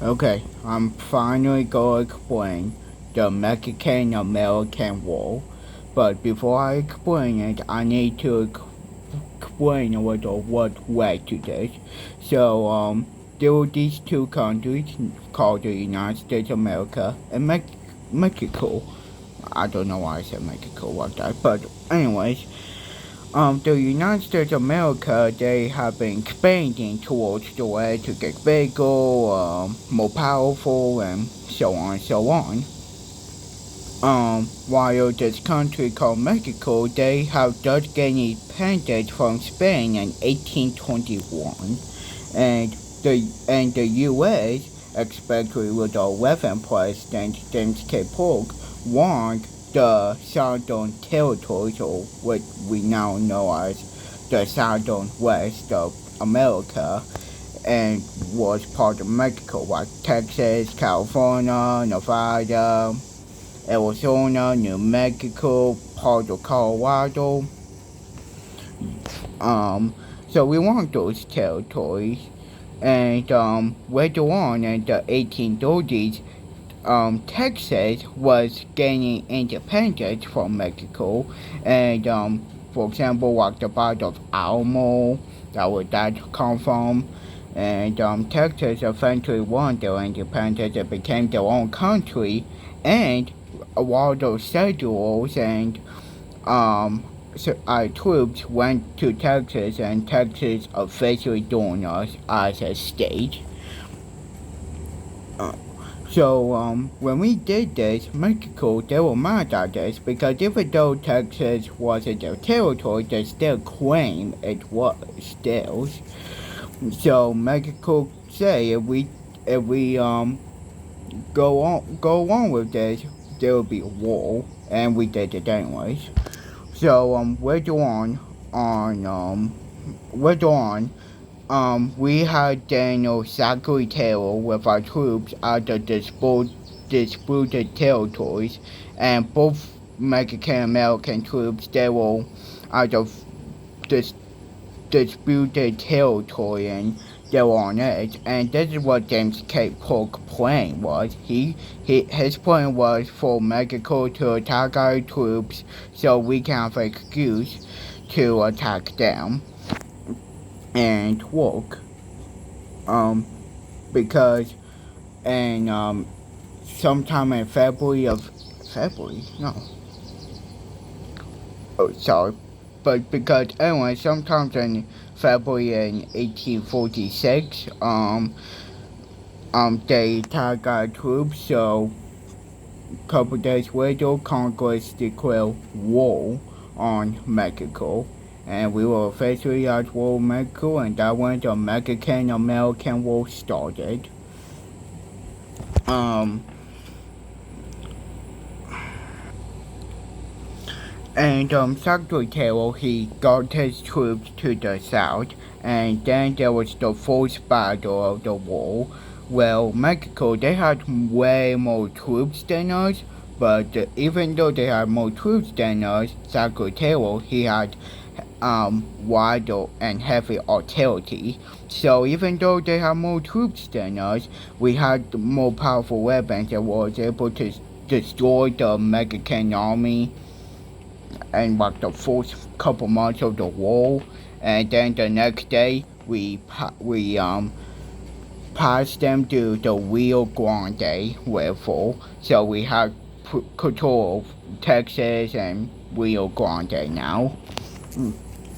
Okay, I'm finally going to explain the Mexican-American War. But before I explain it, I need to explain a little what led to this. So, there were these two countries called the United States of America and Mexico. I don't know why I said Mexico like that, but anyways, the United States of America, they have been expanding towards the way to get bigger, more powerful, and so on and so on. While this country called Mexico, they have just gained independence from Spain in 1821, and the U.S., especially with the 11th President James K. Polk, won the Southern Territories, or what we now know as the Southern West of America, and was part of Mexico, like Texas, California, Nevada, Arizona, New Mexico, part of Colorado. Um, so we want those territories. And later on in the 1830s, Texas was gaining independence from Mexico. And for example, like the Battle of Alamo, that come from. And Texas eventually won their independence and became their own country. And while those settlers and troops went to Texas, and Texas officially joined us as a state. Uh, so when we did this, Mexico, they were mad at this because even though Texas wasn't their territory, they still claimed it was theirs. So Mexico say if we go on with this, there will be a war, and we did it anyways. So later on, we had Daniel Zachary Taylor with our troops at the disputed territories, and both Mexican American troops, they were at the dis- disputed territory, and they were on it. And this is what James K. Polk's plan was. His plan was for Mexico to attack our troops so we can have an excuse to attack them and work. Um, because and sometime in February, no, oh sorry, but because anyway, sometimes in February in 1846, they attacked our troops. So a couple days later, Congress declared war on Mexico. And we were officially at war with Mexico, and that when the Mexican-American War started. Um, and Secretary Taylor, he got his troops to the south, and then there was the first battle of the war. Well, Mexico, they had way more troops than us, but even though they had more troops than us, Secretary Taylor, he had wider and heavy artillery. So even though they had more troops than us, we had more powerful weapons and was able to destroy the Mexican army and like the first couple months of the war. And then the next day we passed them to the Rio Grande River. So we had control of Texas and Rio Grande now.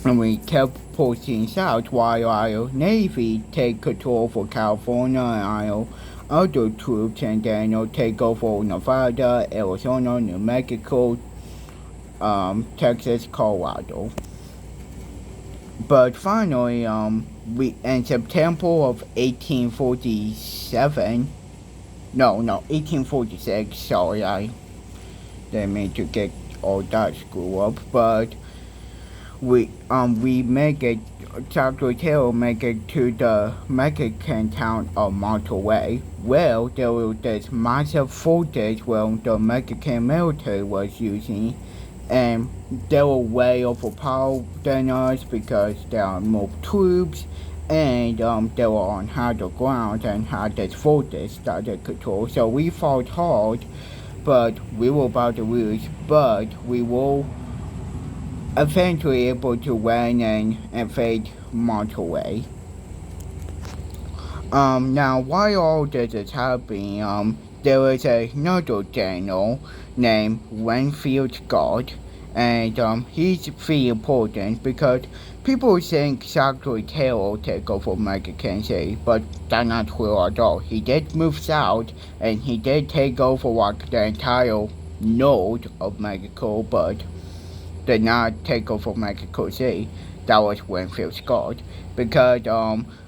And we kept pushing south while our Navy take control for California and our other troops, and then take over Nevada, Arizona, New Mexico, Texas, Colorado. But finally, we in September of 1847, no, 1846. Sorry, I didn't mean to get all that screwed up. But we make it. Dr. Taylor make it to the Mexican town of Monterrey. Well, there was this massive fortress where the Mexican military was using, and they were way overpowered than us because there are more troops, and they were on harder ground and had this fortress that they control. So we fought hard, but we were about to lose. But we were eventually able to win and invade Monterey. Now while all this is happening, there was another general named Winfield Scott, and he's very important because people think Zachary Taylor took over Mexican City, but that's not true at all. He did move south, and he did take over like the entire north of Mexico, but did not take over Mexico City. That was Winfield Scott, because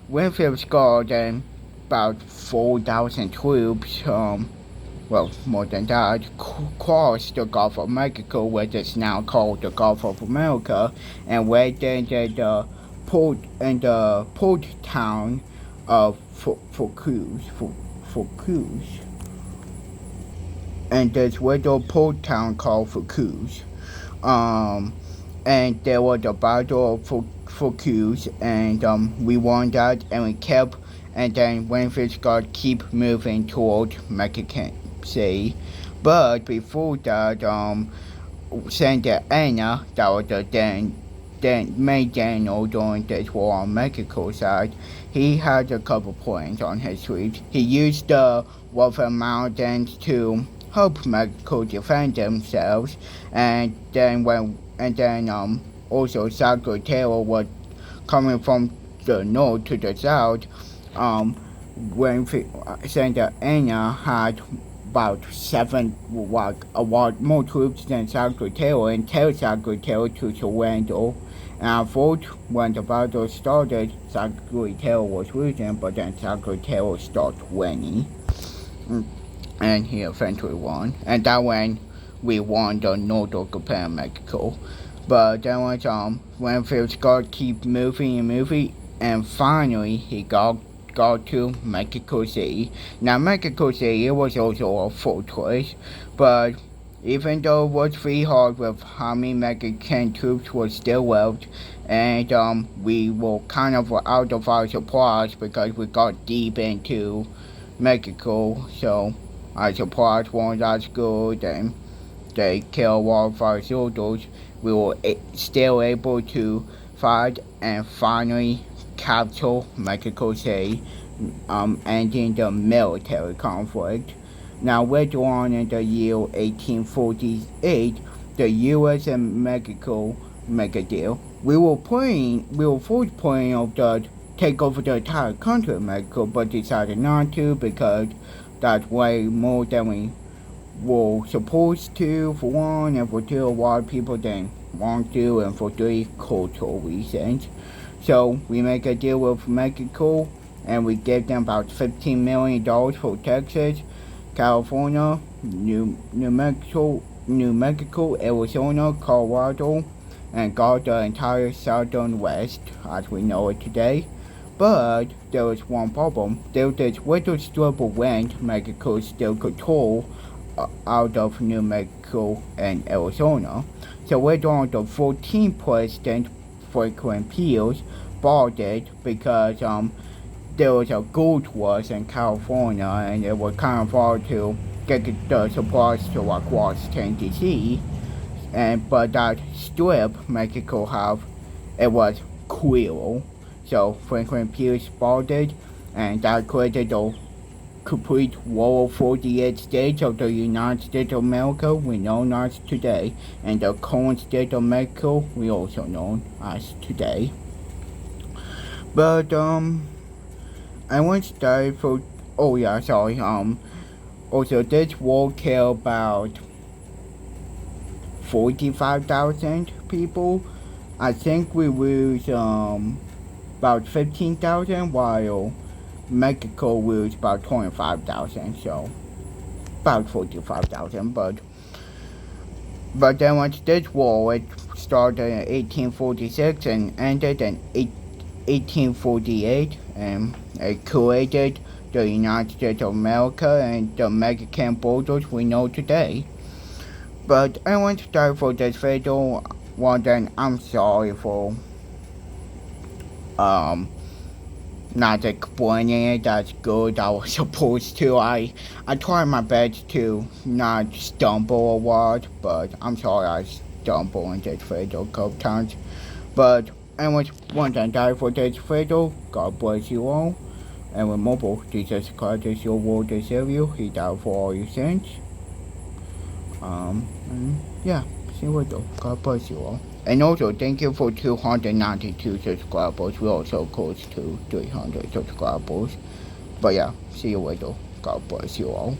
Winfield Scott and about 4,000 troops, well, more than that, crossed the Gulf of Mexico, which is now called the Gulf of America, and went into the port town of Veracruz, and this little port town called Veracruz. And there was a battle of Veracruz, and we won that, and we kept, and then Winfield Scott keep moving toward Mexican City. But before that, Santa Anna, that was the then main general during this war on Mexico side, he had a couple points on his troops. He used the Rough Mountains to help Mexico defend themselves, and then also Zachary Taylor was coming from the north to the south. When Santa Anna had about a lot more troops than Zachary Taylor, and tell Zachary Taylor to surrender. And I thought when the battle started, Zachary Taylor was losing, but then Zachary Taylor started winning. And he eventually won. And that when we won the northern Japan, Mexico. But then was Winfield Scott keep moving, and finally he got to Mexico City. Now Mexico City, it was also a fortress, but even though it was very hard with how many Mexican troops were still left, and we were kind of out of our supplies because we got deep into Mexico, so our supplies weren't as good, and they killed all of our soldiers. We were still able to fight and finally capture Mexico City, ending the military conflict. Now later on in the year 1848, the U.S. and Mexico make a deal. We were first planning of the take over the entire country of Mexico, but decided not to because that's way more than we were supposed to, for one, and for two, a lot of people didn't want to, and for three, cultural reasons. So we make a deal with Mexico, and we give them about $15 million for Texas, California, New Mexico, Arizona, Colorado, and got the entire southern west as we know it today. But there was one problem. There was this little strip of land Mexico still control out of New Mexico and Arizona. So later on, the 14th president, Franklin Pierce, bought it because there was a gold rush in California, and it was kind of hard to get the supplies to like Washington D.C. But that strip Mexico have, it was clear. So Franklin Pierce bought it, and that created the complete rural 48 states of the United States of America we know as today, and the current state of Mexico we also know as today. But I want to start for also this war killed about 45,000 people. I think we lose about 15,000, while Mexico lose about 25,000, so about 45,000. But then once this war, it started in 1846 and ended in 1848, and it created the United States of America and the Mexican borders we know today. But I want to start for this video. Well then, I'm sorry for not explaining it as good I was supposed to. I tried my best to not stumble a lot, but I'm sorry I stumbled in this video a couple times. But anyways, once I die for this video, God bless you all. And remember, Jesus Christ is your Lord and Savior. He died for all your sins. And yeah, see you later. God bless you all. And also, thank you for 292 subscribers. We're also close to 300 subscribers. But yeah, see you later. God bless you all.